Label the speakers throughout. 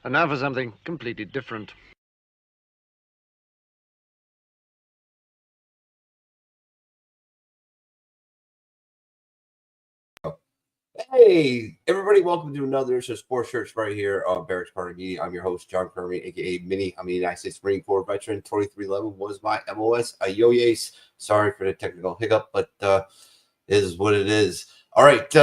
Speaker 1: And now for something completely different.
Speaker 2: Hey, everybody, welcome to another edition of Sports Church right here on Barracks Party Media. I'm your host, John Kermy, aka Minnie. I'm a United States Marine Corps veteran. 2311 was my MOS. Ayoyes. Sorry for the technical hiccup, but is what it is. All right,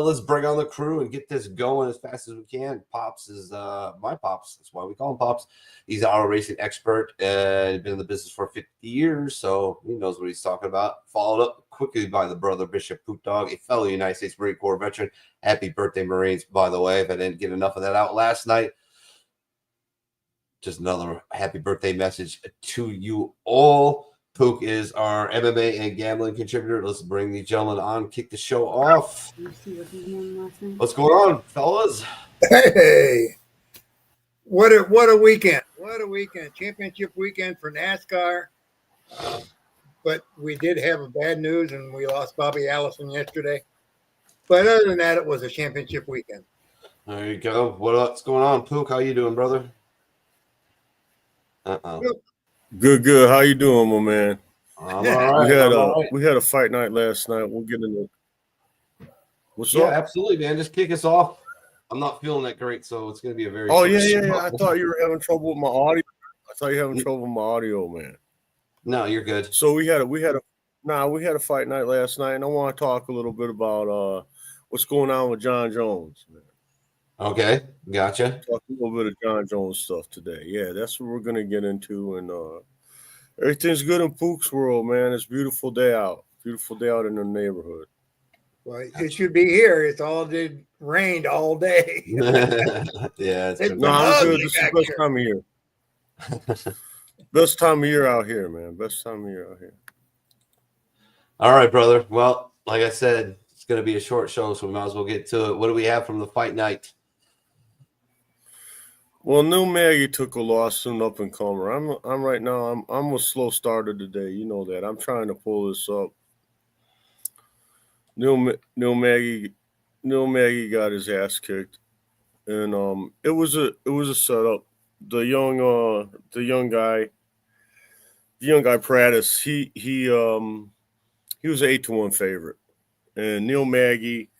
Speaker 2: let's bring on the crew and get this going as fast as we can. Pops is my Pops. That's why we call him Pops. He's an auto racing expert and been in the business for 50 years, so he knows what he's talking about. Followed up quickly by the brother Bishop Poot Dog, a fellow United States Marine Corps veteran. Happy birthday, Marines, by the way, if I didn't get enough of that out last night. Just another happy birthday message to you all. Pook is our MMA and gambling contributor. Let's bring these gentlemen on, kick the show off. What's going on, fellas?
Speaker 3: Hey, what a weekend. What a weekend. Championship weekend for NASCAR. But we did have a bad news, and we lost Bobby Allison yesterday. But other than that, it was a championship weekend.
Speaker 2: There you go. What's going on, Pook? How you doing, brother?
Speaker 4: Good. How you doing, my man?
Speaker 2: I'm all right.
Speaker 4: We had a fight night last night. We'll get into it. What's up?
Speaker 2: Yeah, absolutely, man. Just kick us off. I'm not feeling that great, so it's going to be a very
Speaker 4: yeah. I thought you were having trouble with my audio. Man.
Speaker 2: No, you're good.
Speaker 4: So we had a fight night last night, and I want to talk a little bit about what's going on with John Jones, man.
Speaker 2: Okay, gotcha.
Speaker 4: Talk a little bit of John Jones stuff today. Yeah, that's what we're gonna get into, and everything's good in Pook's world, man. It's a beautiful day out. Beautiful day out in the neighborhood.
Speaker 3: Well, it should be here. It's all rained all day.
Speaker 2: Yeah,
Speaker 4: it's good. This is the best time of year. Best time of year out here, man. Best time of year out here.
Speaker 2: All right, brother. Well, like I said, it's going to be a short show, so we might as well get to it. What do we have from the fight night?
Speaker 4: Well, New Maggie took a loss to an up and comer. I'm right now. I'm a slow starter today. You know that. I'm trying to pull this up. New Maggie got his ass kicked, and it was a setup. The young guy Prattis, he was an 8-1 favorite, and Neil Maggie,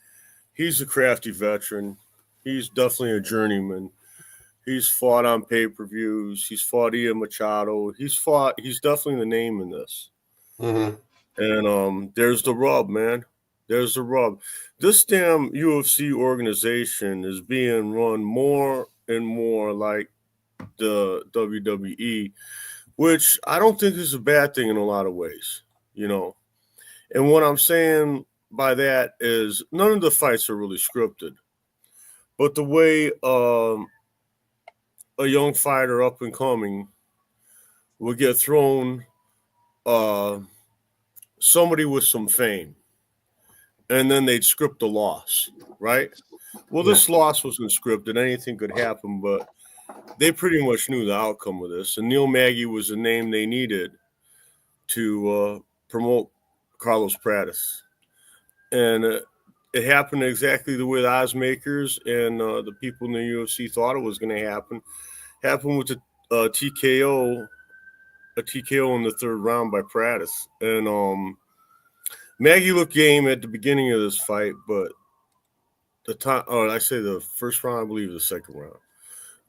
Speaker 4: he's a crafty veteran. He's definitely a journeyman. He's fought on pay-per-views. He's fought Ian Machado. He's definitely the name in this.
Speaker 2: Mm-hmm.
Speaker 4: And there's the rub, man. There's the rub. This damn UFC organization is being run more and more like the WWE, which I don't think is a bad thing in a lot of ways, you know. And what I'm saying by that is none of the fights are really scripted, but the way a young fighter up and coming would get thrown somebody with some fame, and then they'd script the loss, right? Well, this loss wasn't scripted. Anything could happen, but they pretty much knew the outcome of this. And Neil Magny was the name they needed to promote Carlos Pratis. And it happened exactly the way the odds makers and the people in the UFC thought it was going to happen. Happened with the TKO, a TKO in the third round by Pratis. And Magny looked game at the beginning of this fight, but I say the first round, I believe the second round.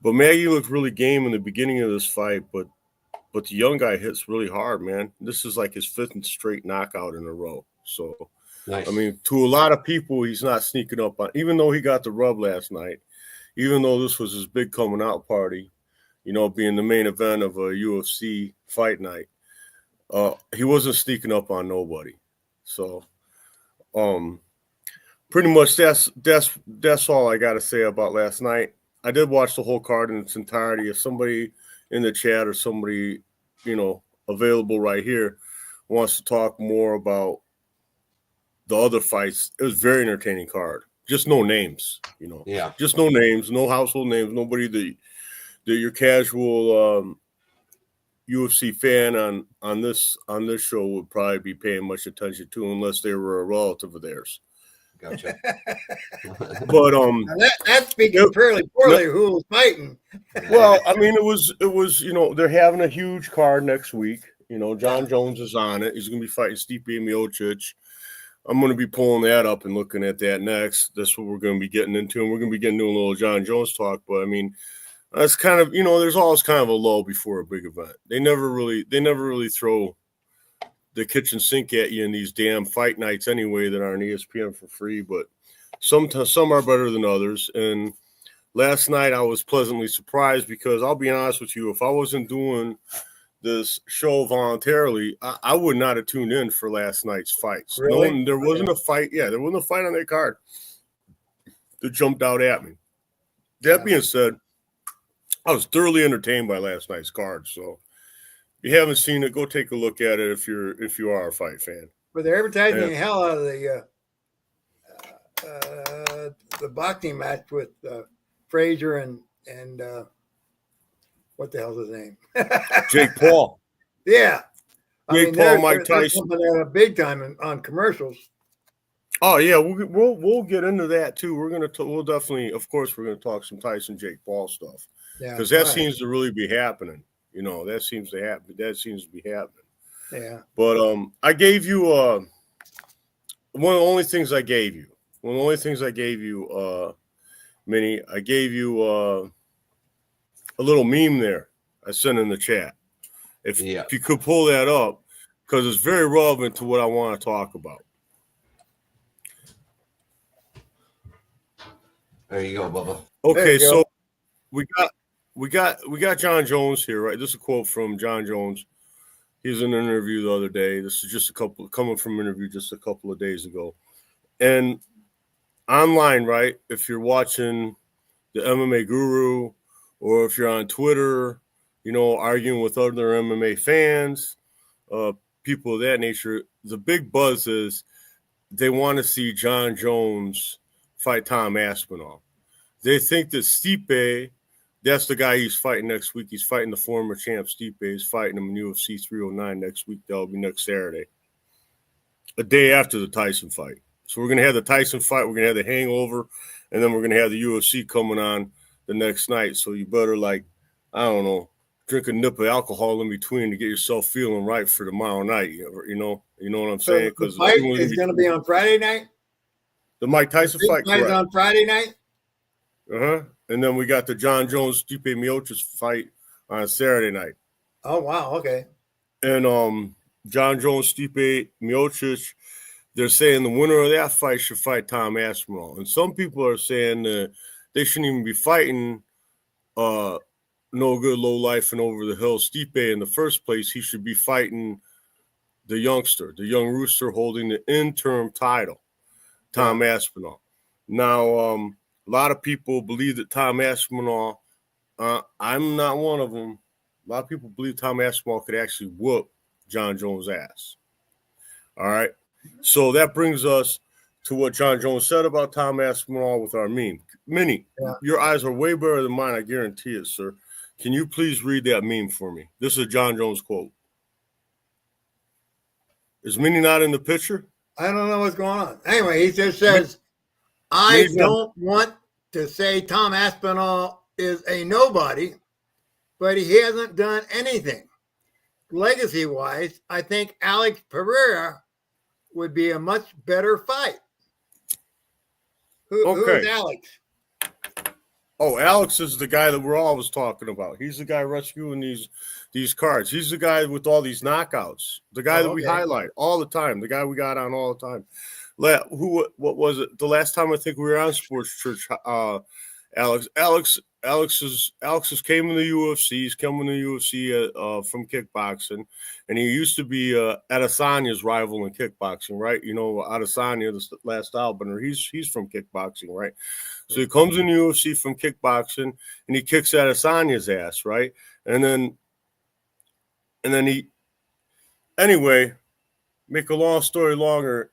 Speaker 4: But Magny looked really game in the beginning of this fight, but the young guy hits really hard, man. This is like his fifth straight knockout in a row. So,
Speaker 2: Nice.
Speaker 4: I mean, to a lot of people, he's not sneaking up on, even though he got the rub last night, even though this was his big coming out party, you know, being the main event of a UFC fight night, he wasn't sneaking up on nobody. So, pretty much that's all I got to say about last night. I did watch the whole card in its entirety. If somebody in the chat or somebody, you know, available right here wants to talk more about the other fights, it was a very entertaining card. Just no names, you know.
Speaker 2: Yeah.
Speaker 4: Just no names, no household names, nobody that your casual UFC fan on this show would probably be paying much attention to unless they were a relative of theirs.
Speaker 2: Gotcha.
Speaker 4: But
Speaker 3: that's speaking fairly poorly. Who was fighting?
Speaker 4: Well, I mean, it was you know, they're having a huge card next week. You know, John Jones is on it. He's going to be fighting Stipe Miocic. I'm going to be pulling that up and looking at that next. That's what we're going to be getting into, and we're going to be getting into a little John Jones talk. But I mean, that's kind of, you know, there's always kind of a lull before a big event. They never really throw the kitchen sink at you in these damn fight nights anyway that are on ESPN for free. But some are better than others. And last night I was pleasantly surprised because I'll be honest with you, if I wasn't doing this show voluntarily, I would not have tuned in for last night's fights.
Speaker 3: Really?
Speaker 4: There wasn't a fight. Yeah, there wasn't a fight on that card that jumped out at me. That being said, I was thoroughly entertained by last night's card. So if you haven't seen it, go take a look at it if you are a fight fan.
Speaker 3: But they're advertising the hell out of the boxing match with Frazier and what the hell's his name?
Speaker 4: Jake Paul.
Speaker 3: Yeah.
Speaker 4: Jake Paul, Mike Tyson.
Speaker 3: They're big time on commercials.
Speaker 4: Oh yeah, we'll get into that too. We'll definitely, of course, we're gonna talk some Tyson Jake Paul stuff.
Speaker 3: Yeah.
Speaker 4: Because that seems to really be happening. You know, that seems to be happening.
Speaker 3: Yeah.
Speaker 4: But I gave you one of the only things I gave you. Minnie, I gave you a little meme there I sent in the chat. If you could pull that up, because it's very relevant to what I want to talk about.
Speaker 2: There you go, Bubba.
Speaker 4: Okay, so we got John Jones here, right? This is a quote from John Jones. He was in an interview the other day. This is just coming from an interview just a couple of days ago. And online, right, if you're watching the MMA Guru or if you're on Twitter, you know, arguing with other MMA fans, people of that nature, the big buzz is they want to see John Jones fight Tom Aspinall. They think that Stipe, that's the guy he's fighting next week. He's fighting the former champ Stipe. He's fighting him in UFC 309 next week. That'll be next Saturday, a day after the Tyson fight. So we're going to have the Tyson fight. We're going to have the hangover, and then we're going to have the UFC coming on the next night. So you better, like, I don't know, drink a nip of alcohol in between to get yourself feeling right for tomorrow night. You know what I'm saying?
Speaker 3: Because the fight is going to be on Friday night?
Speaker 4: The Mike Tyson fight, correct.
Speaker 3: On Friday night?
Speaker 4: Uh-huh. And then we got the John Jones Stipe Miocic fight on Saturday night.
Speaker 3: Oh wow, okay.
Speaker 4: And John Jones Stipe Miocic, they're saying the winner of that fight should fight Tom Aspinall. And some people are saying that they shouldn't even be fighting no good, low life, and over the hill Stipe in the first place. He should be fighting the youngster, the young rooster holding the interim title, Tom Aspinall. Now, a lot of people believe that Tom Aspinall, I'm not one of them. A lot of people believe Tom Aspinall could actually whoop John Jones' ass. All right. So that brings us to what John Jones said about Tom Aspinall with our meme. Minnie, your eyes are way better than mine, I guarantee it, sir. Can you please read that meme for me? This is a John Jones quote. Is Minnie not in the picture?
Speaker 3: I don't know what's going on. Anyway, he just says, I don't want to say Tom Aspinall is a nobody, but he hasn't done anything. Legacy-wise, I think Alex Pereira would be a much better fight. Who's Alex?
Speaker 4: Oh, Alex is the guy that we're always talking about. He's the guy rescuing these cards. He's the guy with all these knockouts. The guy that we highlight all the time. The guy we got on all the time. What was it? The last time I think we were on Sports Church, Alex has came in the UFC. He's come in the UFC from kickboxing, and he used to be Adesanya's rival in kickboxing, right? You know, Adesanya, the last Albaner, he's from kickboxing, right? So he comes in the UFC from kickboxing, and he kicks Adesanya's ass, right? And then he, anyway, make a long story longer.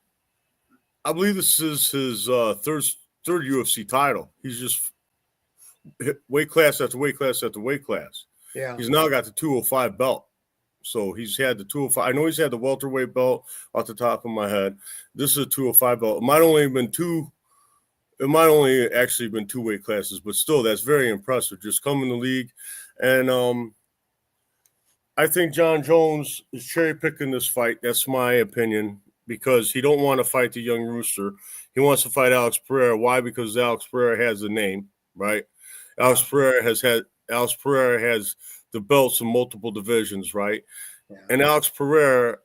Speaker 4: I believe this is his third UFC title. He's just weight class after weight class after weight class.
Speaker 3: Yeah.
Speaker 4: He's now got the 205 belt. So he's had the 205. I know he's had the welterweight belt off the top of my head. This is a 205 belt. It might only actually been two weight classes, but still that's very impressive. Just come in the league. And I think John Jones is cherry picking this fight. That's my opinion, because he don't want to fight the young rooster. He wants to fight Alex Pereira. Why? Because Alex Pereira has the name, right? Alex Pereira has the belts in multiple divisions, right? Yeah. And Alex Pereira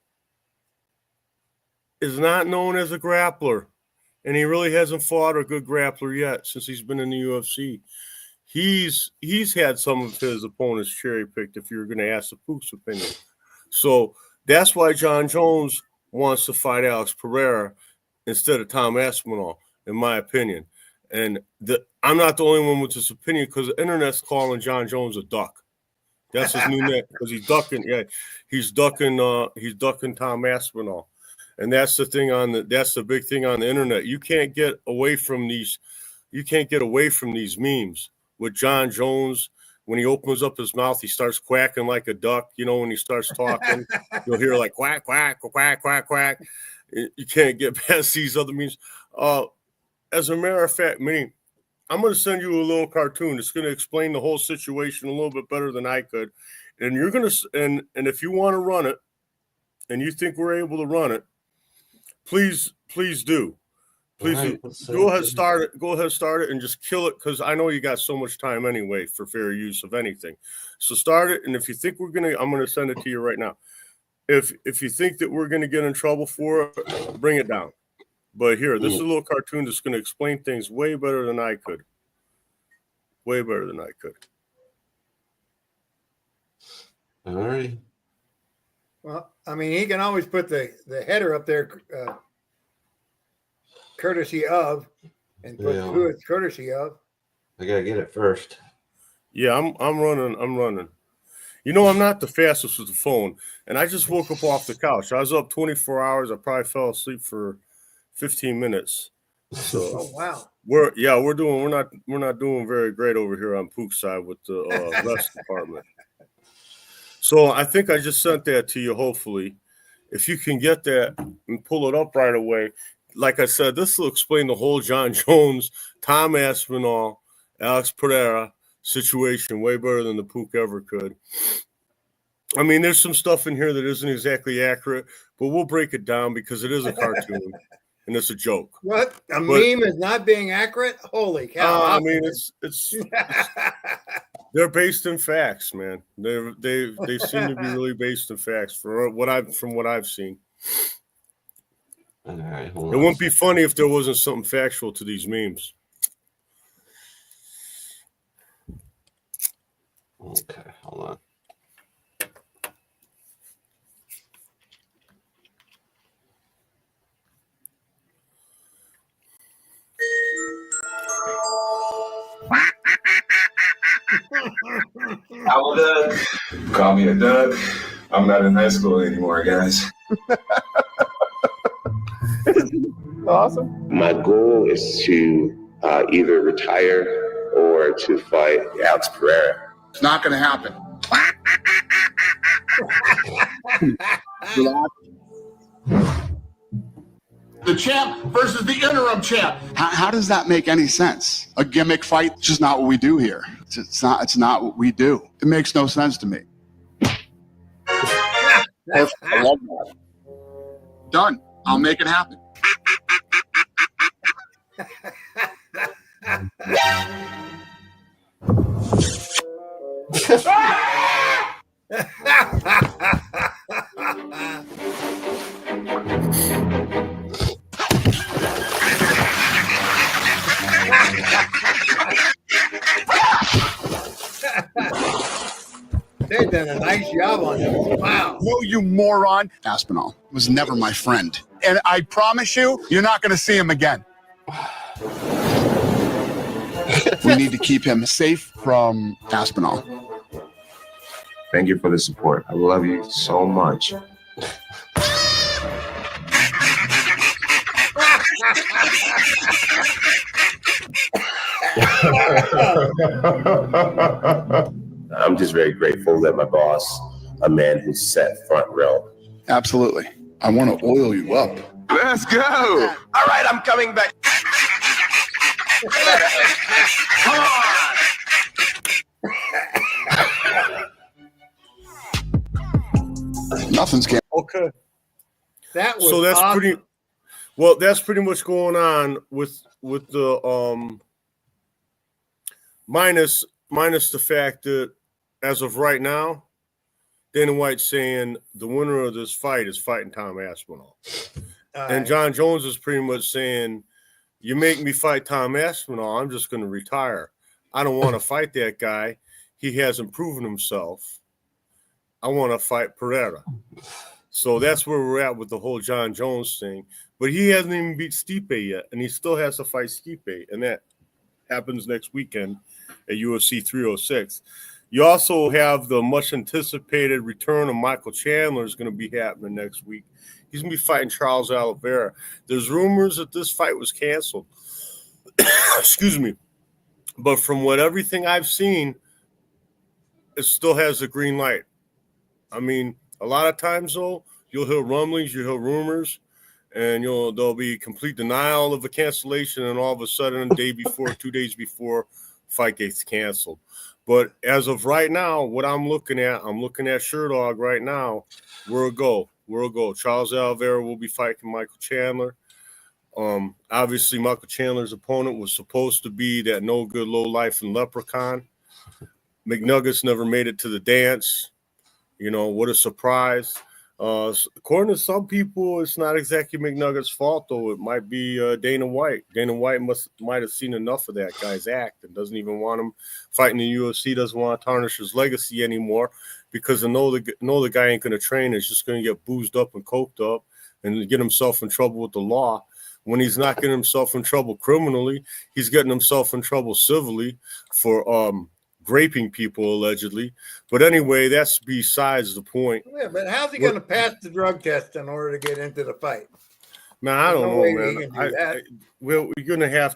Speaker 4: is not known as a grappler, and he really hasn't fought a good grappler yet since he's been in the UFC. He's had some of his opponents cherry picked, if you're going to ask the Pook's opinion. So that's why John Jones wants to fight Alex Pereira instead of Tom Aspinall, in my opinion. And I'm not the only one with this opinion, because the internet's calling John Jones a duck. That's his new name, because he's ducking. Yeah, he's ducking Tom Aspinall, and that's the thing that's the big thing on the internet. You can't get away from these memes with John Jones. When he opens up his mouth, he starts quacking like a duck. You know, when he starts talking, you'll hear like quack, quack, quack, quack, quack. You can't get past these other memes. As a matter of fact, Minnie, I'm going to send you a little cartoon. It's going to explain the whole situation a little bit better than I could. And you're going to, and if you want to run it, and you think we're able to run it, please do. Please go ahead, start it. Go ahead, start it, and just kill it, because I know you got so much time anyway for fair use of anything. So start it, and if you think I'm going to send it to you right now. If you think that we're going to get in trouble for it, bring it down. But here, this is a little cartoon that's going to explain things way better than I could. Way better than I could.
Speaker 2: All right.
Speaker 3: Well, I mean, he can always put the header up there, courtesy of, and put who it's courtesy of.
Speaker 2: I gotta get it first.
Speaker 4: Yeah, I'm running. You know, I'm not the fastest with the phone, and I just woke up off the couch. I was up 24 hours. I probably fell asleep for 15 minutes. So,
Speaker 3: oh wow.
Speaker 4: We're not doing very great over here on Pook's side with the rest department. So I think I just sent that to you. Hopefully, if you can get that and pull it up right away. Like I said, this will explain the whole John Jones, Tom Aspinall, Alex Pereira situation way better than the Pook ever could. I mean, there's some stuff in here that isn't exactly accurate, but we'll break it down because it is a cartoon and it's a joke.
Speaker 3: What? Meme is not being accurate? Holy cow.
Speaker 4: I mean, it's they're based in facts, man. They seem to be really based in facts from what I've seen.
Speaker 2: All right,
Speaker 4: it wouldn't be funny if there wasn't something factual to these memes.
Speaker 2: Okay, hold on.
Speaker 5: I'm a dud. Call me a dud. I'm not in high school anymore, guys. Awesome.
Speaker 6: My goal is to either retire or to fight Alex Pereira.
Speaker 7: It's not going to happen. The champ versus the interim champ. How does that make any sense? A gimmick fight? It's just not what we do here. It's not what we do. It makes no sense to me.
Speaker 6: I love that.
Speaker 7: Done. I'll make it happen.
Speaker 3: They've done a nice job on this. Wow.
Speaker 7: No, you moron. Aspinall was never my friend. And I promise you, you're not going to see him again. We need to keep him safe from Aspinall.
Speaker 5: Thank you for the support. I love you so much.
Speaker 6: I'm just very grateful that my boss, a man who's set front row.
Speaker 7: Absolutely. I want to oil you up.
Speaker 5: Let's go. All right, I'm coming back. Come on.
Speaker 7: Nothing's can.
Speaker 4: Okay.
Speaker 3: That was
Speaker 4: So that's
Speaker 3: awesome.
Speaker 4: that's pretty much going on with the minus the fact that as of right now, Dana White's saying the winner of this fight is fighting Tom Aspinall. And John Jones is pretty much saying, you make me fight Tom Aspinall, I'm just going to retire. I don't want to fight that guy. He hasn't proven himself. I want to fight Pereira. So that's where we're at with the whole John Jones thing. But he hasn't even beat Stipe yet, and he still has to fight Stipe, and that happens next weekend at UFC 306. You also have the much-anticipated return of Michael Chandler is going to be happening next week. He's going to be fighting Charles Oliveira. There's rumors that this fight was canceled. Excuse me. But from everything I've seen, it still has a green light. I mean, a lot of times, though, you'll hear rumblings, you'll hear rumors, and there'll be complete denial of a cancellation, and all of a sudden, a day before, 2 days before, fight gets canceled. But as of right now, what I'm looking at Sherdog right now. We'll go. Charles Oliveira will be fighting Michael Chandler. Obviously, Michael Chandler's opponent was supposed to be that no good, low life and leprechaun. McNuggets never made it to the dance. What a surprise. According to some people, it's not exactly McNuggets' fault, though. It might be Dana White. Dana White might have seen enough of that guy's act and doesn't even want him fighting the UFC, doesn't want to tarnish his legacy anymore because they know the guy ain't going to train. Is just going to get boozed up and coked up and get himself in trouble with the law. When he's not getting himself in trouble criminally, he's getting himself in trouble civilly for raping people allegedly. But anyway, that's besides the point.
Speaker 3: Yeah, but how's he going to pass the drug test in order to get into the fight?
Speaker 4: Man, I don't know,
Speaker 3: way
Speaker 4: man.
Speaker 3: he can do that.
Speaker 4: We're gonna have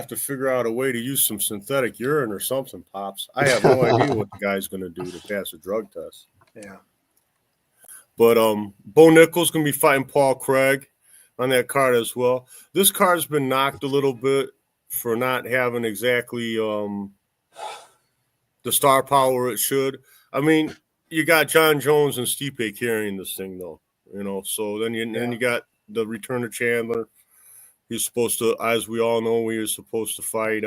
Speaker 4: to figure out a way to use some synthetic urine or something, Pops. I have no idea what the guy's gonna do to pass a drug test.
Speaker 3: Yeah.
Speaker 4: But Bo Nickel's gonna be fighting Paul Craig on that card as well. This card's been knocked a little bit for not having exactly the star power it should. I mean, you got John Jones and Stipe carrying this thing, though. So then you got the return of Chandler. He's supposed to, as we all know, he was supposed to fight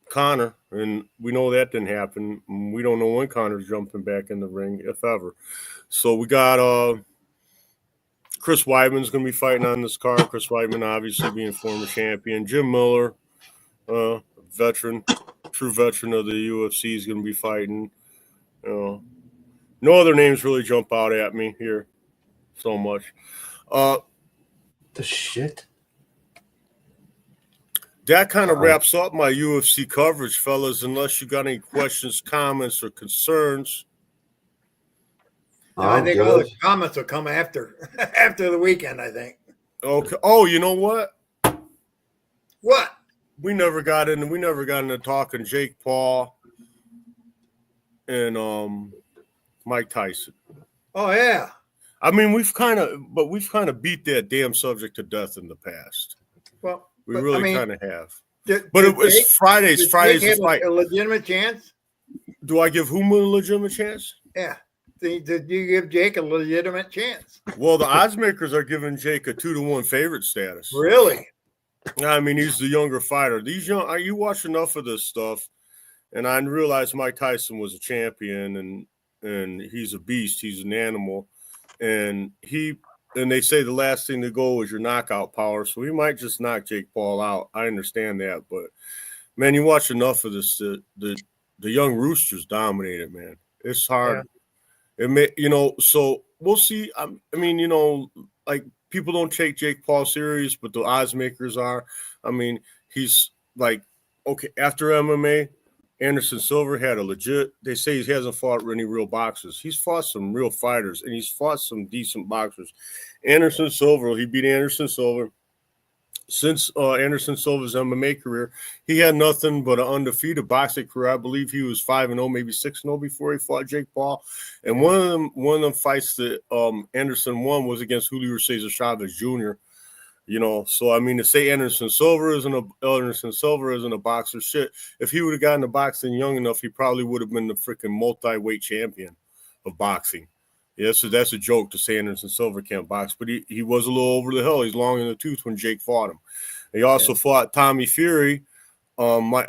Speaker 4: Conor, and we know that didn't happen. We don't know when Conor's jumping back in the ring, if ever. So we got Chris Weidman's going to be fighting on this card. Chris Weidman, obviously being former champion. Jim Miller, veteran, true veteran of the UFC is going to be fighting. No other names really jump out at me here so much.
Speaker 2: The shit.
Speaker 4: That kind of wraps up my UFC coverage, fellas. Unless you got any questions, comments, or concerns.
Speaker 3: I think all the comments will come after the weekend, I think.
Speaker 4: Okay. Oh, you know what?
Speaker 3: What?
Speaker 4: We never got into talking Jake Paul and Mike Tyson.
Speaker 3: Oh yeah.
Speaker 4: I mean, we've kind of beat that damn subject to death in the past.
Speaker 3: Well,
Speaker 4: we really kind of have.
Speaker 3: But
Speaker 4: it was Friday's fight.
Speaker 3: A legitimate chance?
Speaker 4: Do I give whom a legitimate chance?
Speaker 3: Yeah. Did you give Jake a legitimate chance?
Speaker 4: Well, the odds makers are giving Jake a 2-1 favorite status.
Speaker 3: Really?
Speaker 4: I mean, he's the younger fighter. You watch enough of this stuff, and I realized Mike Tyson was a champion, and he's a beast. He's an animal, and they say the last thing to go is your knockout power. So he might just knock Jake Paul out. I understand that, but man, you watch enough of this. The young roosters dominated, man. It's hard. Yeah. So we'll see. I mean, like people don't take Jake Paul serious, but the odds makers are. I mean, he's like, okay, after MMA, Anderson Silva had a legit, they say he hasn't fought any real boxers. He's fought some real fighters, and he's fought some decent boxers. Anderson Silva, he beat Anderson Silva. Since Anderson Silva's MMA career, he had nothing but an undefeated boxing career. I believe he was 5-0, maybe 6-0 before he fought Jake Paul. And one of them fights that Anderson won was against Julio Cesar Chavez Jr. So I mean, to say Anderson Silva isn't a boxer, shit. If he would have gotten to boxing young enough, he probably would have been the freaking multi-weight champion of boxing. Yeah, so that's a joke to say Anderson Silva can't box, but he was a little over the hill. He's long in the tooth when Jake fought him. He also fought Tommy Fury, not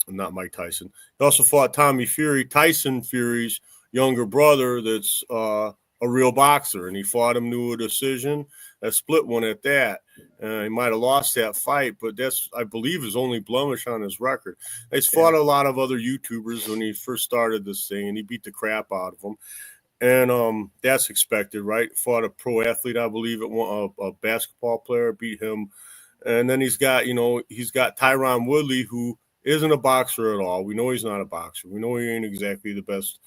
Speaker 4: Mike Tyson. He also fought Tommy Fury, Tyson Fury's younger brother that's a real boxer, and he fought him to a decision, a split one at that. He might have lost that fight, but that's, I believe, his only blemish on his record. He's fought a lot of other YouTubers when he first started this thing, and he beat the crap out of them. And that's expected, right? Fought a pro athlete, I believe, a basketball player, beat him. And then he's got Tyron Woodley, who isn't a boxer at all. We know he's not a boxer. We know he ain't exactly the best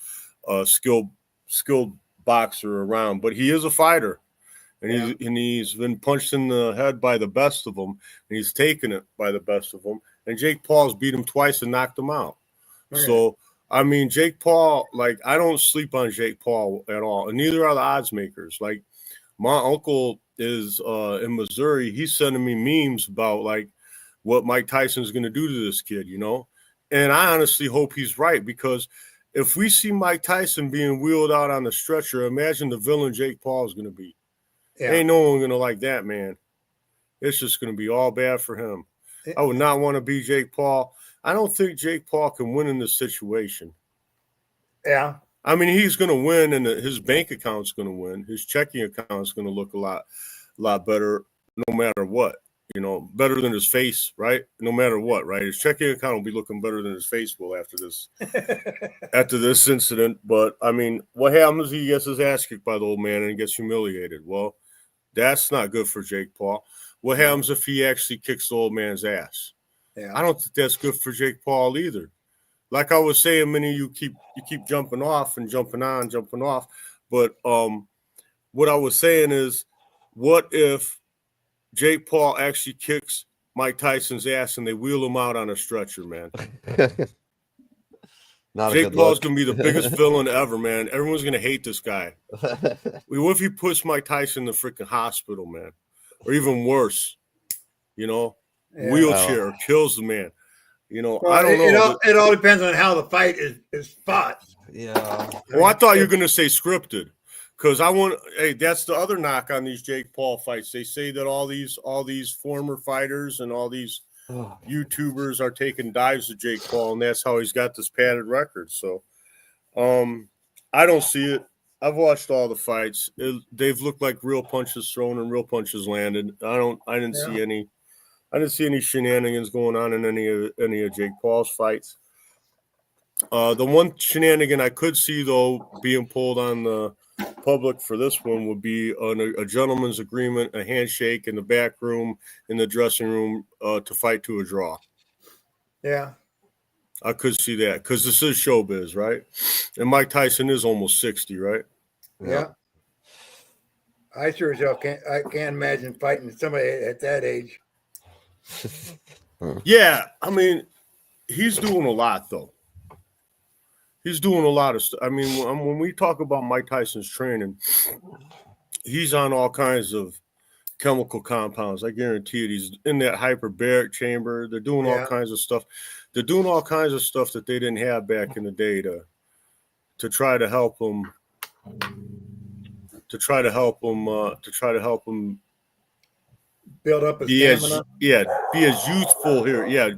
Speaker 4: skilled boxer around, but he is a fighter. And he's been punched in the head by the best of them, and he's taken it by the best of them. And Jake Paul's beat him twice and knocked him out. Okay. So, I mean, Jake Paul, like, I don't sleep on Jake Paul at all, and neither are the odds makers. Like, my uncle is in Missouri. He's sending me memes about, like, what Mike Tyson's going to do to this kid, And I honestly hope he's right, because if we see Mike Tyson being wheeled out on the stretcher, imagine the villain Jake Paul is going to be. Yeah. Ain't no one going to like that, man. It's just going to be all bad for him. I would not want to be Jake Paul. I don't think Jake Paul can win in this situation. Yeah. I mean, he's going to win, and his bank account's going to win. His checking account's going to look a lot better no matter what. Better than his face, right? No matter what, right? His checking account will be looking better than his face will after this incident. But, I mean, what happens? He gets his ass kicked by the old man and gets humiliated. Well, that's not good for Jake Paul. What happens if he actually kicks the old man's ass? Yeah. I don't think that's good for Jake Paul either. Like I was saying, many of you keep jumping off and jumping on, jumping off. But what I was saying is, what if Jake Paul actually kicks Mike Tyson's ass and they wheel him out on a stretcher, man? Jake Paul's going to be the biggest villain ever, man. Everyone's going to hate this guy. What if he puts Mike Tyson in the freaking hospital, man? Or even worse, wheelchair, or kills the man. Well, I don't know.
Speaker 3: It all depends on how the fight is fought.
Speaker 2: Yeah.
Speaker 4: Well, I thought you were going to say scripted, because that's the other knock on these Jake Paul fights. They say that all these former fighters and all these YouTubers are taking dives at Jake Paul, and that's how he's got this padded record. So, I don't see it. I've watched all the fights. They've looked like real punches thrown and real punches landed. I didn't see any I didn't see any shenanigans going on in any of Jake Paul's fights. The one shenanigan I could see, though, being pulled on the public for this one would be a gentleman's agreement, a handshake in the back room, in the dressing room, to fight to a draw.
Speaker 3: Yeah.
Speaker 4: I could see that because this is showbiz, right? And Mike Tyson is almost 60, right?
Speaker 3: Yeah. I sure as hell can't imagine fighting somebody at that age.
Speaker 4: Yeah, I mean, he's doing a lot, though. He's doing a lot of stuff. I mean, when we talk about Mike Tyson's training, he's on all kinds of chemical compounds. I guarantee it. He's in that hyperbaric chamber. They're doing all kinds of stuff. They're doing all kinds of stuff that they didn't have back in the day to try to help him. To try to help him
Speaker 3: build up his stamina.
Speaker 4: Be as youthful here. Yeah,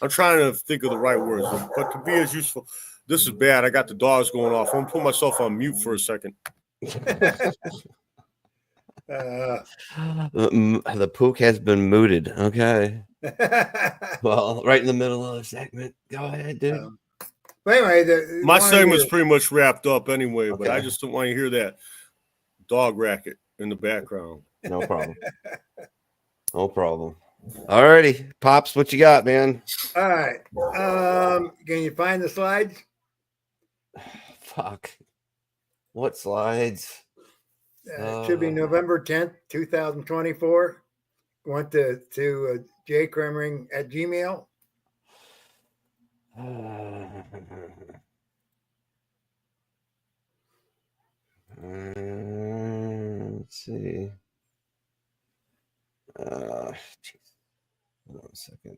Speaker 4: I'm trying to think of the right words, but to be as useful. This is bad. I got the dogs going off. I'm gonna put myself on mute for a second.
Speaker 2: The pook has been mooted. Okay. Well, right in the middle of the segment. Go ahead, dude.
Speaker 3: But anyway,
Speaker 4: my segment's pretty much wrapped up anyway,
Speaker 2: Okay.
Speaker 4: but I just don't want to hear that dog racket in the background.
Speaker 2: No problem. No problem. All righty. Pops, what you got, man?
Speaker 3: All right. Can you find the slides?
Speaker 2: Fuck. What slides?
Speaker 3: It should be November 10th, 2024. Went to jkremering at Gmail.
Speaker 2: Let's see. Geez. Hold on a second.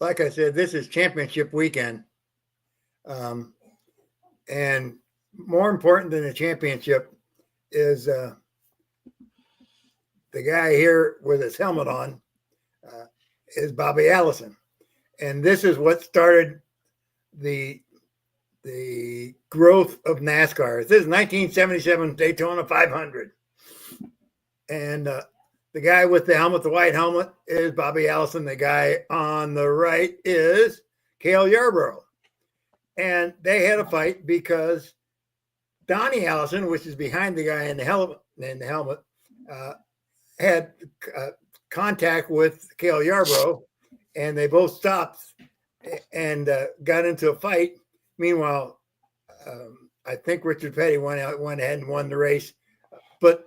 Speaker 3: Like I said, this is championship weekend. And more important than the championship is the guy here with his helmet on is Bobby Allison. And this is what started the growth of NASCAR. This is 1977 Daytona 500. And the guy with the helmet, the white helmet, is Bobby Allison. The guy on the right is Cale Yarborough. And they had a fight because Donnie Allison, which is behind the guy in the helmet, had contact with Cale Yarborough, and they both stopped and got into a fight. Meanwhile, I think Richard Petty went ahead and won the race. But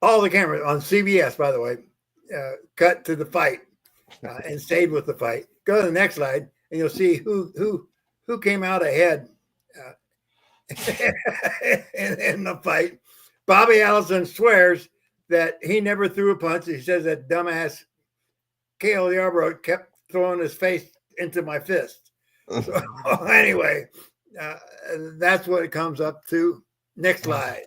Speaker 3: all the cameras on CBS, by the way, cut to the fight and stayed with the fight. Go to the next slide, and you'll see who came out ahead in the fight. Bobby Allison swears that he never threw a punch. He says that dumbass Cale Yarborough kept throwing his face into my fist. So anyway, that's what it comes up to. Next slide.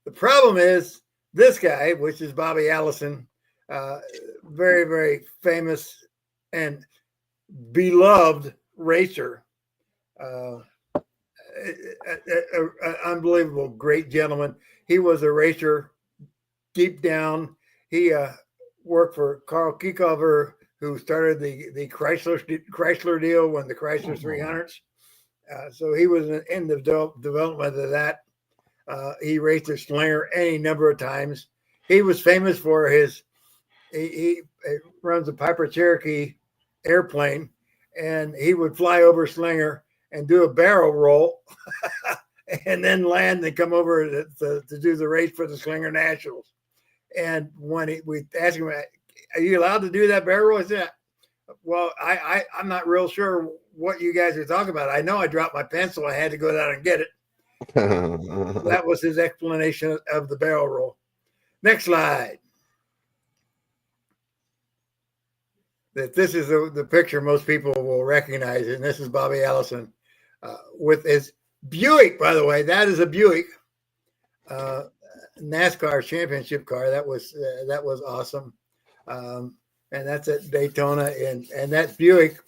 Speaker 3: The problem is this guy, which is Bobby Allison, very, very famous and beloved racer, unbelievable, great gentleman. He was a racer deep down. He worked for Carl Kiekover, who started the Chrysler deal when the Chrysler 300s. So he was in the development of that. He raced a Slinger any number of times. He was famous for he runs a Piper Cherokee airplane, and he would fly over Slinger and do a barrel roll and then land and come over to do the race for the Slinger Nationals. And when we asked him, are you allowed to do that barrel roll? He said, well, I'm not real sure what you guys are talking about. I know I dropped my pencil. I had to go down and get it. That was his explanation of the barrel roll. Next slide. That this is the picture most people will recognize, and this is Bobby Allison with his Buick. By the way, that is a Buick NASCAR championship car. That was awesome, and that's at Daytona, and that Buick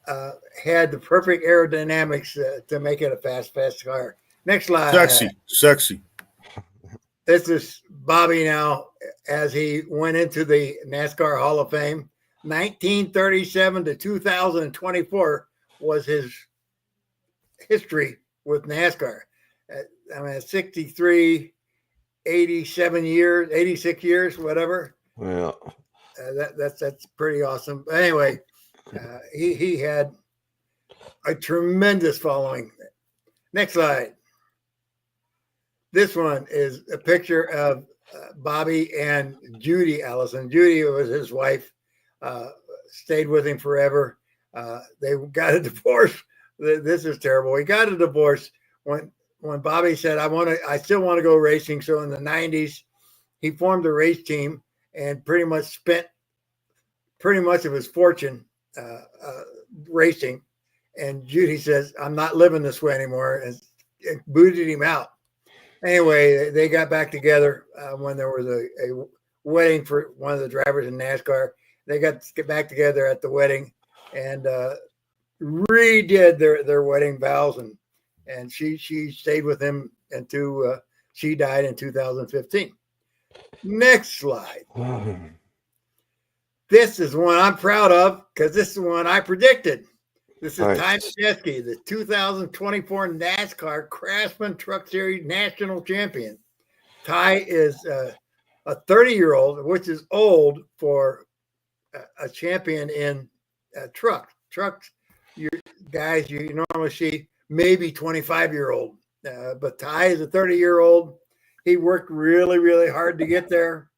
Speaker 3: had the perfect aerodynamics to make it a fast car. Next slide.
Speaker 4: Sexy.
Speaker 3: This is Bobby now as he went into the NASCAR Hall of Fame. 1937 to 2024 was his history with NASCAR. I mean, 63, 87 years, 86 years, whatever.
Speaker 2: Yeah.
Speaker 3: That's pretty awesome. But anyway, he had a tremendous following. Next slide. This one is a picture of Bobby and Judy Allison. Judy was his wife, stayed with him forever. They got a divorce. This is terrible. He got a divorce when Bobby said, I still want to go racing. So in the 90s, he formed a race team and pretty much spent pretty much of his fortune racing. And Judy says, I'm not living this way anymore, and booted him out. Anyway, they got back together when there was a wedding for one of the drivers in NASCAR. They got to get back together at the wedding and redid their wedding vows, and she stayed with him until she died in 2015. Next slide. This is one I'm proud of because this is one I predicted. This is Ty Majeski, the 2024 NASCAR Craftsman Truck Series National Champion. Ty is a 30-year-old, which is old for a champion in trucks. You guys, you normally see maybe 25-year-old, but Ty is a 30-year-old. He worked really, really hard to get there.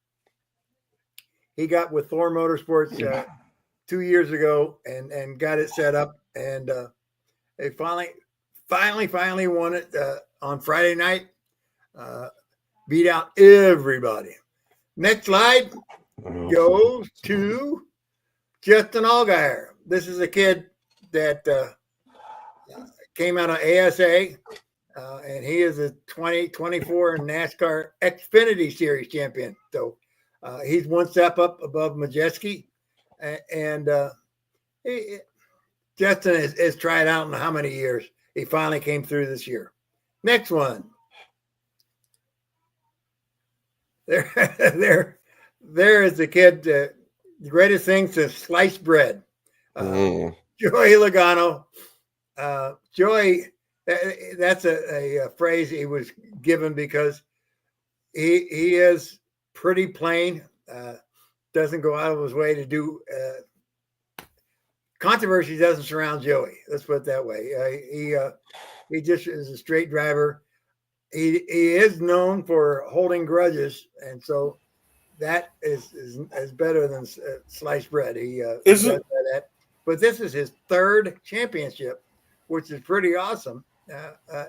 Speaker 3: He got with Thor Motorsports 2 years ago and got it set up. And they finally won it on Friday night. Beat out everybody. Next slide goes to Justin Allgaier. This is a kid that came out of ASA, and he is a 2024 NASCAR Xfinity Series champion. So he's one step up above Majeski, and Justin has tried out in how many years? He finally came through this year. Next one. There is the kid, the greatest thing since sliced bread. Joey Logano. Joey, that's a phrase he was given because he is pretty plain, doesn't go out of his way to do controversy doesn't surround Joey. Let's put it that way. He just is a straight driver. He is known for holding grudges, and so that is better than sliced bread. He does that. But this is his third championship, which is pretty awesome.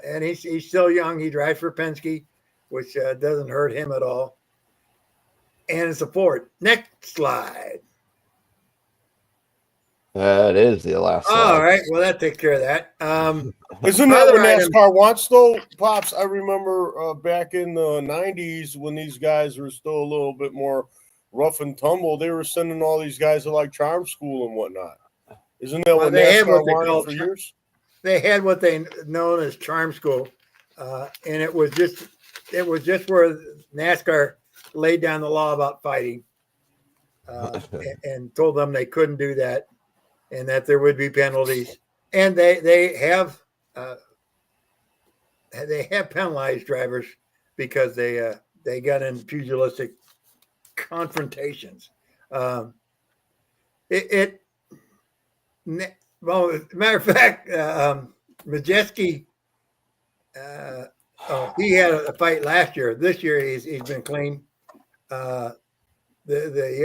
Speaker 3: And he's still young. He drives for Penske, which doesn't hurt him at all. And it's a Ford. Next slide.
Speaker 2: That is the last slide.
Speaker 3: All right. Well, that takes care of that.
Speaker 4: Isn't that what NASCAR wants, though, Pops? I remember back in the 90s when these guys were still a little bit more rough and tumble, they were sending all these guys to like charm school and whatnot. Isn't that what NASCAR wanted for years?
Speaker 3: They had what they known as charm school, and it was just where NASCAR laid down the law about fighting and told them they couldn't do that and that there would be penalties. And they have penalized drivers because they got in pugilistic confrontations. Well, matter of fact, Majeski, he had a fight last year. This year he's been clean. The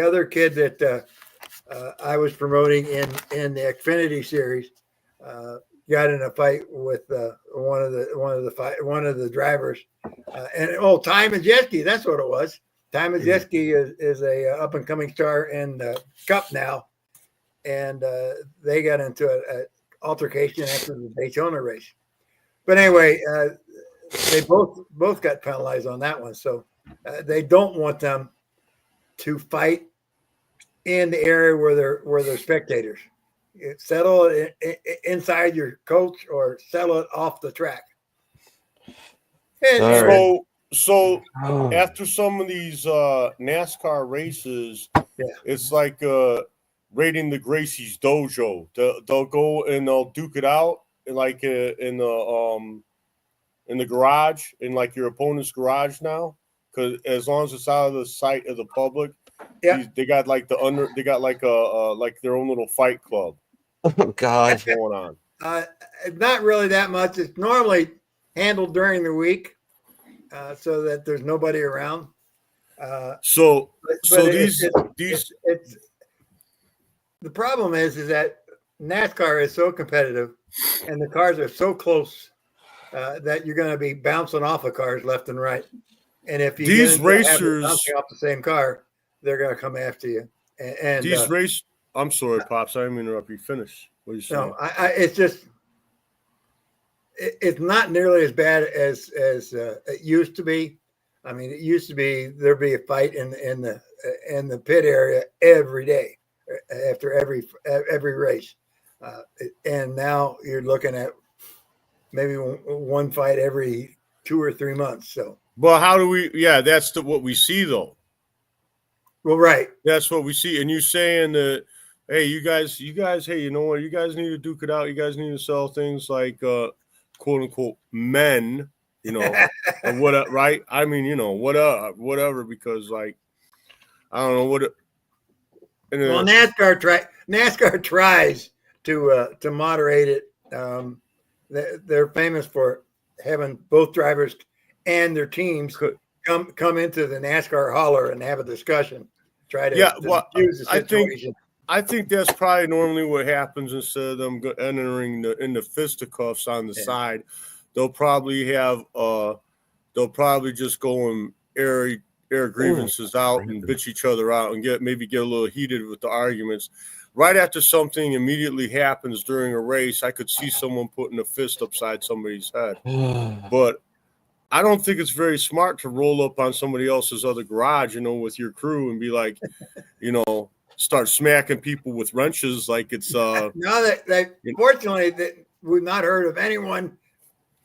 Speaker 3: other kid that I was promoting in the Xfinity series got in a fight with one of the drivers, and Ty Majeski, that's what it was. Ty Majeski is a up and coming star in the Cup now, and they got into an altercation after the Daytona race. But anyway, they both got penalized on that one, so they don't want them to fight in the area where they're spectators. Settle it inside your coach or settle it off the track.
Speaker 4: So after some of these NASCAR races, it's like raiding the Gracie's dojo. They'll go and they'll duke it out like in the garage, in like your opponent's garage now, because as long as it's out of the sight of the public, they got like like their own little fight club.
Speaker 2: Oh God,
Speaker 4: going on.
Speaker 3: Not really that much. It's normally handled during the week, so that there's nobody around.
Speaker 4: So
Speaker 3: the problem is that NASCAR is so competitive, and the cars are so close that you're going to be bouncing off of cars left and right. And if you
Speaker 4: these racers
Speaker 3: bouncing off the same car, they're going to come after you. And
Speaker 4: these race. I'm sorry, Pops. I didn't mean to interrupt you. Finish. What are you saying?
Speaker 3: No, it's just it's not nearly as bad as it used to be. I mean, it used to be there'd be a fight in the pit area every day after every race, and now you're looking at maybe one fight every 2 or 3 months. So,
Speaker 4: but how do we? Yeah, that's what we see though.
Speaker 3: Well, right.
Speaker 4: That's what we see, and you saying that. Hey, you guys, hey, you know what? You guys need to duke it out. You guys need to sell things like, quote unquote, men, you know, and what, right? I mean, you know, whatever, because like, I don't know what.
Speaker 3: Well, NASCAR tries to moderate it. They're famous for having both drivers and their teams come into the NASCAR hauler and have a discussion. Try to diffuse the situation.
Speaker 4: I think that's probably normally what happens. Instead of them entering into fisticuffs on the side, they'll probably just go and air grievances out and bitch each other out and maybe get a little heated with the arguments. Right after something immediately happens during a race, I could see someone putting a fist upside somebody's head. But I don't think it's very smart to roll up on somebody else's other garage, you know, with your crew and be like, you know, start smacking people with wrenches like it's
Speaker 3: no, fortunately that we've not heard of anyone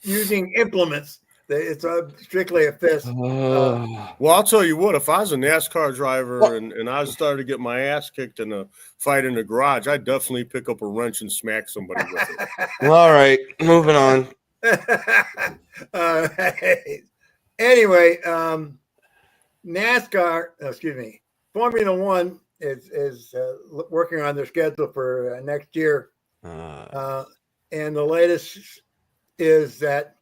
Speaker 3: using implements. It's strictly a fist.
Speaker 4: Well, I'll tell you what, if I was a NASCAR driver and I started to get my ass kicked in a fight in the garage, I'd definitely pick up a wrench and smack somebody with it.
Speaker 2: All right, moving on.
Speaker 3: Anyway, Formula One is working on their schedule for next year. And the latest is that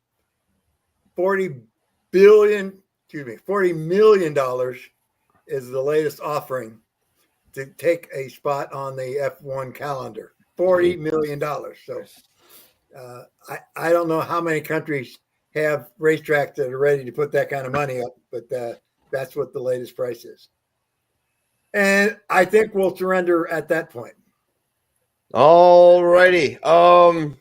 Speaker 3: $40 million is the latest offering to take a spot on the F1 calendar. $40 million. So I don't know how many countries have racetracks that are ready to put that kind of money up, but that's what the latest price is. And I think we'll surrender at that point.
Speaker 2: All righty. Well,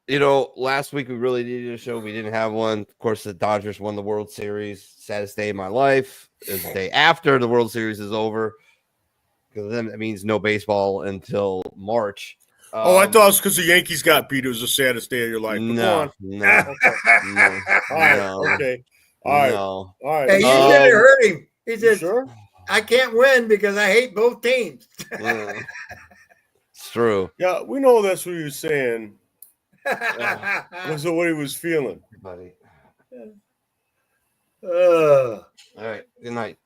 Speaker 2: you know, last week we really needed a show. We didn't have one. Of course, the Dodgers won the World Series. Saddest day of my life is the day after the World Series is over, because then it means no baseball until March.
Speaker 4: I thought it was because the Yankees got beat. It was the saddest day of your life.
Speaker 2: No.
Speaker 4: Okay. All right.
Speaker 3: Hey, you should have heard him. He said,
Speaker 4: sure?
Speaker 3: I can't win because I hate both teams.
Speaker 2: It's true.
Speaker 4: Yeah, we know that's what he was saying. That's what he was feeling.
Speaker 2: Buddy.
Speaker 3: All
Speaker 2: right. Good night.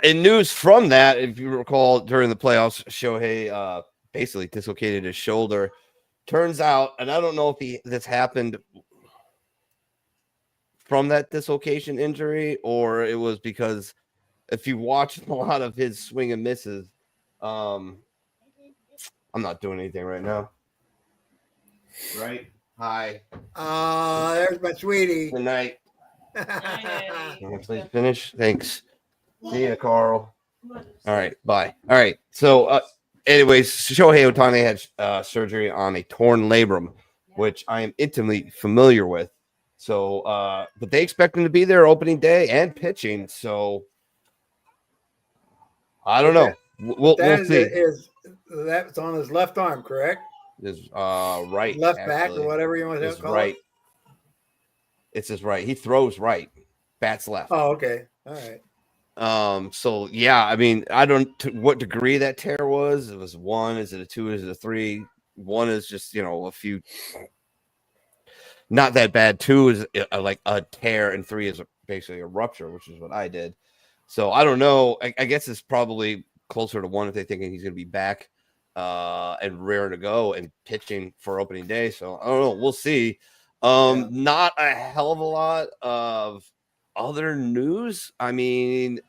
Speaker 2: In news from that, if you recall, during the playoffs, Shohei basically dislocated his shoulder. Turns out, and I don't know if this happened from that dislocation injury or it was because if you watch a lot of his swing and misses, I'm not doing anything right now. Right? Hi.
Speaker 3: There's my sweetie.
Speaker 2: Good night. Can I please finish? Thanks. See ya, Carl. All right, bye. All right. So, anyways, Shohei Ohtani had surgery on a torn labrum, which I am intimately familiar with. So, but they expect him to be there opening day and pitching. So, I don't know. We'll see.
Speaker 3: Is that's on his left arm, correct?
Speaker 2: Is right,
Speaker 3: Left back or whatever you want to call
Speaker 2: right.
Speaker 3: it.
Speaker 2: It's his right. He throws right, bats left.
Speaker 3: Oh, okay, all right.
Speaker 2: So yeah, I mean, I don't to what degree that tear was. It was 1. Is it a 2? Is it a 3? 1 is just a few, not that bad. 2 is like a tear, and 3 is basically a rupture, which is what I did. So I don't know. I guess it's probably closer to 1 if they're thinking he's going to be back and raring to go and pitching for opening day. So I don't know. We'll see. Not a hell of a lot of other news. I mean,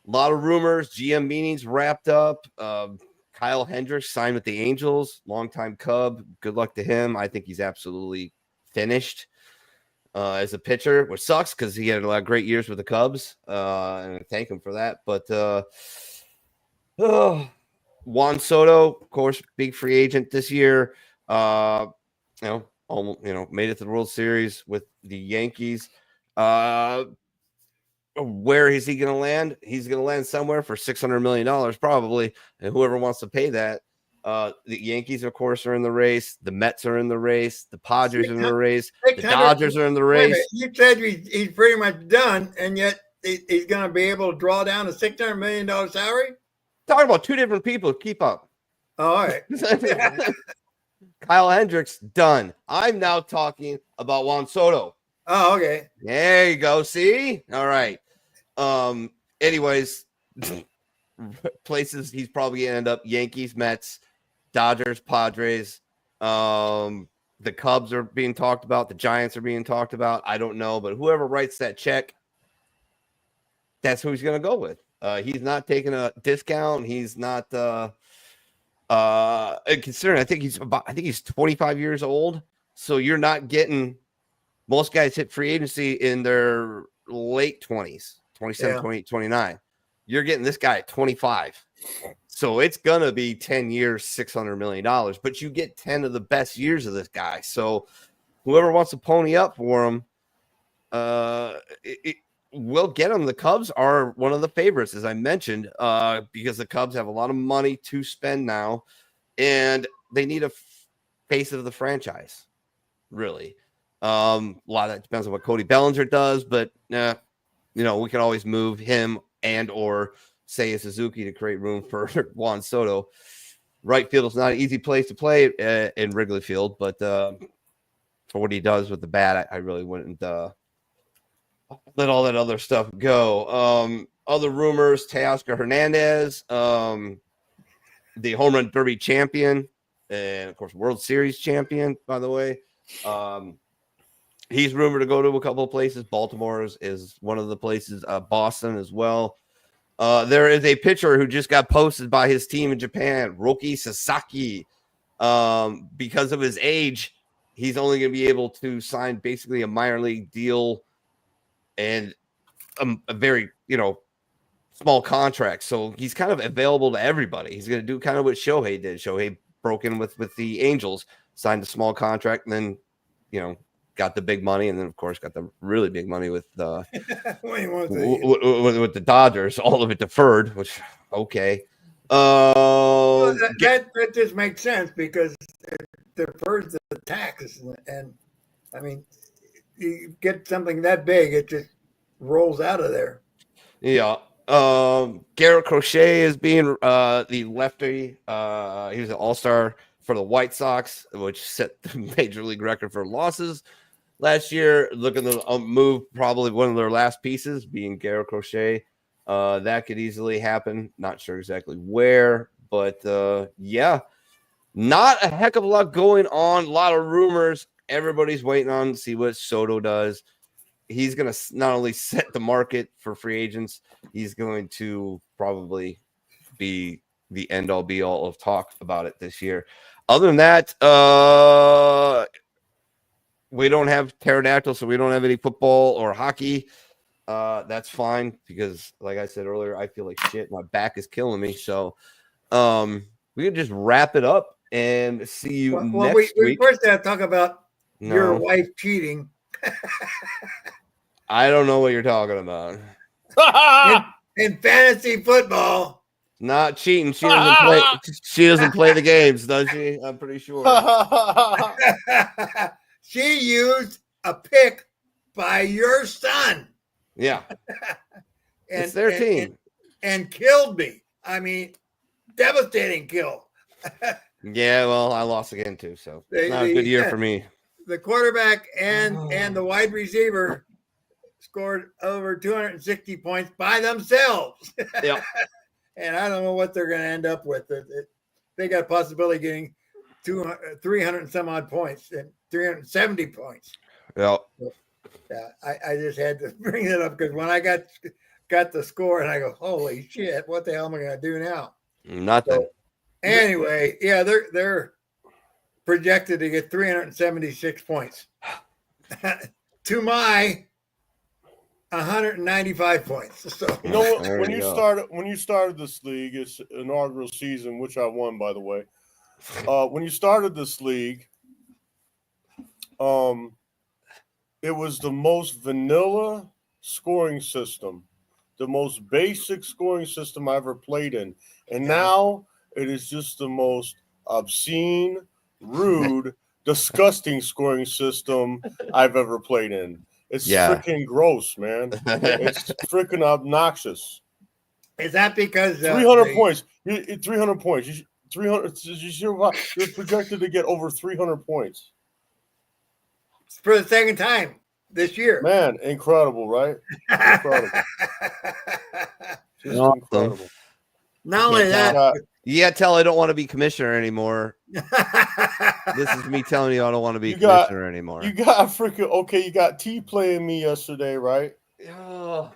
Speaker 2: a lot of rumors. GM meetings wrapped up. Kyle Hendricks signed with the Angels, longtime Cub. Good luck to him. I think he's absolutely finished as a pitcher, which sucks because he had a lot of great years with the Cubs, and I thank him for that. But Juan Soto, of course, big free agent this year. Made it to the World Series with the Yankees. Where is he going to land? He's going to land somewhere for $600 million, probably. And whoever wants to pay that. The Yankees, of course, are in the race. The Mets are in the race. The Padres are in the race. The Dodgers are in the race.
Speaker 3: You said he's pretty much done, and yet he's going to be able to draw down a $600 million salary?
Speaker 2: Talking about two different people. Keep up.
Speaker 3: Oh, all right.
Speaker 2: Kyle Hendricks, done. I'm now talking about Juan Soto.
Speaker 3: Oh, okay.
Speaker 2: There you go. See? All right. Anyways, places he's probably going to end up: Yankees, Mets, Dodgers, Padres. The Cubs are being talked about. The Giants are being talked about. I don't know, but whoever writes that check, that's who he's going to go with. He's not taking a discount. He's not considering I think he's 25 years old. So you're not getting, most guys hit free agency in their late 20s, 27, 28, 29. You're getting this guy at 25. So it's going to be 10 years, $600 million, but you get 10 of the best years of this guy. So whoever wants to pony up for him, we'll get him. The Cubs are one of the favorites, as I mentioned, because the Cubs have a lot of money to spend now, and they need a face of the franchise, really. A lot of that depends on what Cody Bellinger does, but we can always move him and or Seiya Suzuki to create room for Juan Soto. Right field is not an easy place to play in Wrigley Field, but for what he does with the bat, I really wouldn't let all that other stuff go. Other rumors: Teoscar Hernandez, the home run derby champion, and of course World Series champion, by the way. He's rumored to go to a couple of places. Baltimore is one of the places. Boston as well. There is a pitcher who just got posted by his team in Japan, Roki Sasaki. Because of his age, he's only going to be able to sign basically a minor league deal and a very, small contract. So he's kind of available to everybody. He's going to do kind of what Shohei did. Shohei broke in with the Angels, signed a small contract, and then, got the big money, and then of course got the really big money with the with the Dodgers. All of it deferred, which okay.
Speaker 3: That just makes sense because it defers the taxes, and I mean, you get something that big, it just rolls out of there.
Speaker 2: Yeah. Garrett Crochet is being the lefty. He was an all-star for the White Sox, which set the major league record for losses last year. Looking to move probably one of their last pieces, being Garrett Crochet. That could easily happen. Not sure exactly where, but yeah, not a heck of a lot going on. A lot of rumors. Everybody's waiting on to see what Soto does. He's going to not only set the market for free agents, he's going to probably be the end-all be-all of talk about it this year. Other than that, we don't have pterodactyl, so we don't have any football or hockey. That's fine because, like I said earlier, I feel like shit. My back is killing me. So we can just wrap it up and see you next week.
Speaker 3: We first have to talk about your wife cheating.
Speaker 2: I don't know what you're talking about.
Speaker 3: In fantasy football,
Speaker 2: Not cheating. She doesn't play. She doesn't play the games, does she? I'm pretty sure.
Speaker 3: She used a pick by your son.
Speaker 2: Yeah,
Speaker 3: And,
Speaker 2: it's their team.
Speaker 3: And killed me. I mean, devastating kill.
Speaker 2: Yeah, well, I lost again too, so not a good year for me.
Speaker 3: The quarterback and the wide receiver scored over 260 points by themselves.
Speaker 2: Yeah.
Speaker 3: And I don't know what they're going to end up with. They got a possibility of getting 300 and some odd points and 370 points.
Speaker 2: Yeah.
Speaker 3: Yeah, I just had to bring that up because when I got the score and I go, holy shit, what the hell am I going to do now?
Speaker 2: Nothing.
Speaker 3: So, anyway, yeah, they're projected to get 376 points to my 195 points. So
Speaker 4: You know what?
Speaker 2: There
Speaker 4: When
Speaker 2: you
Speaker 4: you
Speaker 2: go.
Speaker 4: started this league, it's inaugural season, which I won, by the way. When you started this league, it was the most vanilla scoring system, the most basic scoring system I ever played in, and now it is just the most obscene, rude, disgusting scoring system I've ever played in. It's freaking gross, man. It's freaking obnoxious.
Speaker 3: is that because
Speaker 4: 300 points. 300 points. 300. You're projected to get over 300 points.
Speaker 3: for the second time this year?
Speaker 4: Man, incredible, right? Incredible. Just incredible.
Speaker 3: Not only that,
Speaker 2: You gotta tell I don't want to be commissioner anymore. This is me telling you I don't want to be commissioner anymore.
Speaker 4: You got freaking you got T playing me yesterday, right?
Speaker 2: Oh,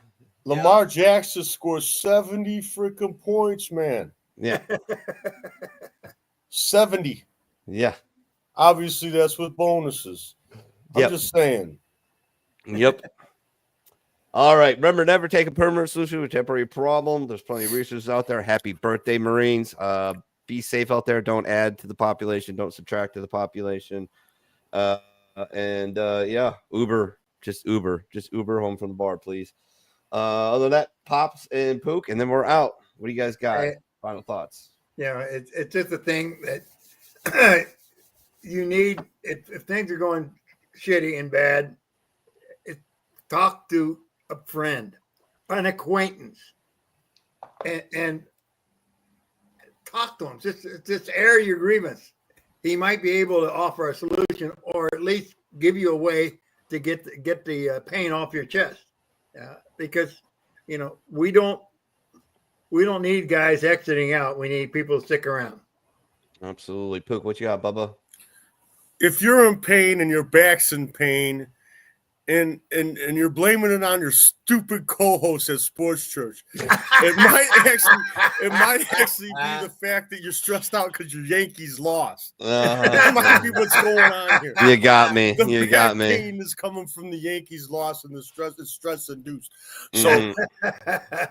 Speaker 4: Lamar Jackson scored 70 freaking points, man.
Speaker 2: yeah.
Speaker 4: 70.
Speaker 2: Yeah.
Speaker 4: Obviously, that's with bonuses. I'm just saying.
Speaker 2: Yep. All right. Remember, never take a permanent solution to a temporary problem. There's plenty of researchers out there. Happy birthday, Marines. Be safe out there. Don't add to the population. Don't subtract to the population. Uber. Just Uber home from the bar, please. Other than that, Pops and Pook, and then we're out. What do you guys got? Final thoughts?
Speaker 3: Yeah, it's just a thing that you need. If things are going shitty and bad, talk to a friend, an acquaintance, and talk to him. Just air your grievance. He might be able to offer a solution, or at least give you a way to get the pain off your chest. Because we don't need guys exiting out. We need people to stick around.
Speaker 2: Absolutely. Pook, what you got, Bubba?
Speaker 4: If you're in pain and your back's in pain, and you're blaming it on your stupid co-host at Sports Church, it might actually be the fact that you're stressed out because your Yankees lost. That might be what's going on here.
Speaker 2: You got me.
Speaker 4: The pain is coming from the Yankees loss, and the stress is stress induced. So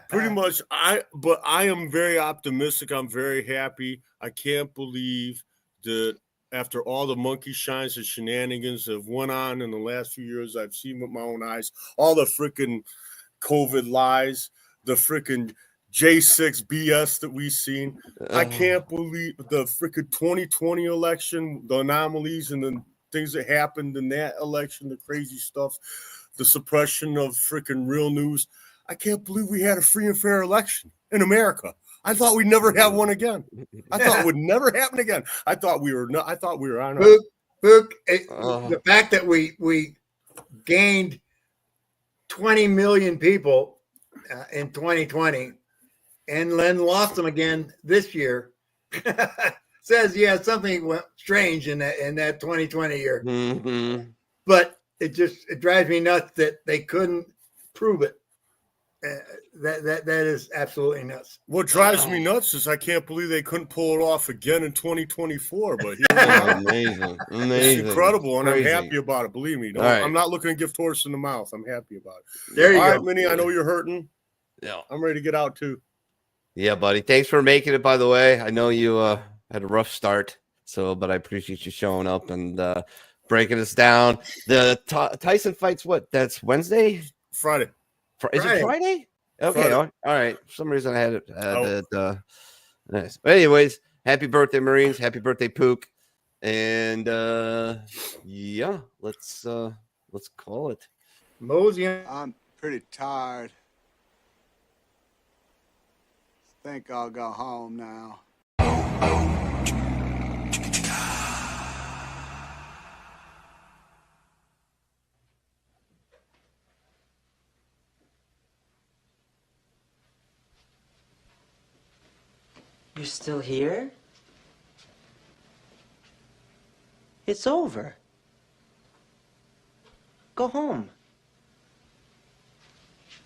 Speaker 4: pretty much, I am very optimistic. I'm very happy. I can't believe that after all the monkey shines and shenanigans that have went on in the last few years, I've seen with my own eyes, all the freaking COVID lies, the freaking J6 BS that we've seen. I can't believe the freaking 2020 election, the anomalies and the things that happened in that election, the crazy stuff, the suppression of freaking real news. I can't believe we had a free and fair election in America. I thought we'd never have one again. I thought it would never happen again. I thought we were on.
Speaker 3: The fact that we gained 20 million people in 2020 and then lost them again this year says something went strange in that 2020 year.
Speaker 2: Mm-hmm.
Speaker 3: But it drives me nuts that they couldn't prove it. That is absolutely nuts.
Speaker 4: What drives me nuts is I can't believe they couldn't pull it off again in 2024. But
Speaker 2: Amazing.
Speaker 4: It's incredible, and
Speaker 2: Crazy.
Speaker 4: I'm happy about it. Believe me,
Speaker 2: Right.
Speaker 4: I'm not looking to gift horse in the mouth. I'm happy about it.
Speaker 3: There you
Speaker 4: All
Speaker 3: go.
Speaker 4: right, Minnie, I know you're hurting.
Speaker 2: Yeah.
Speaker 4: I'm ready to get out too.
Speaker 2: Yeah, buddy. Thanks for making it, by the way. I know you had a rough start, but I appreciate you showing up and breaking us down. The Tyson fight's what? That's Wednesday?
Speaker 4: Friday.
Speaker 2: Is it Friday? Okay, all right. For some reason I had it. Nice. But anyways, happy birthday, Marines. Happy birthday, Pook. And yeah, let's call it.
Speaker 3: Mosey.
Speaker 8: I'm pretty tired. Think I'll go home now.
Speaker 9: You're still here? It's over. Go home.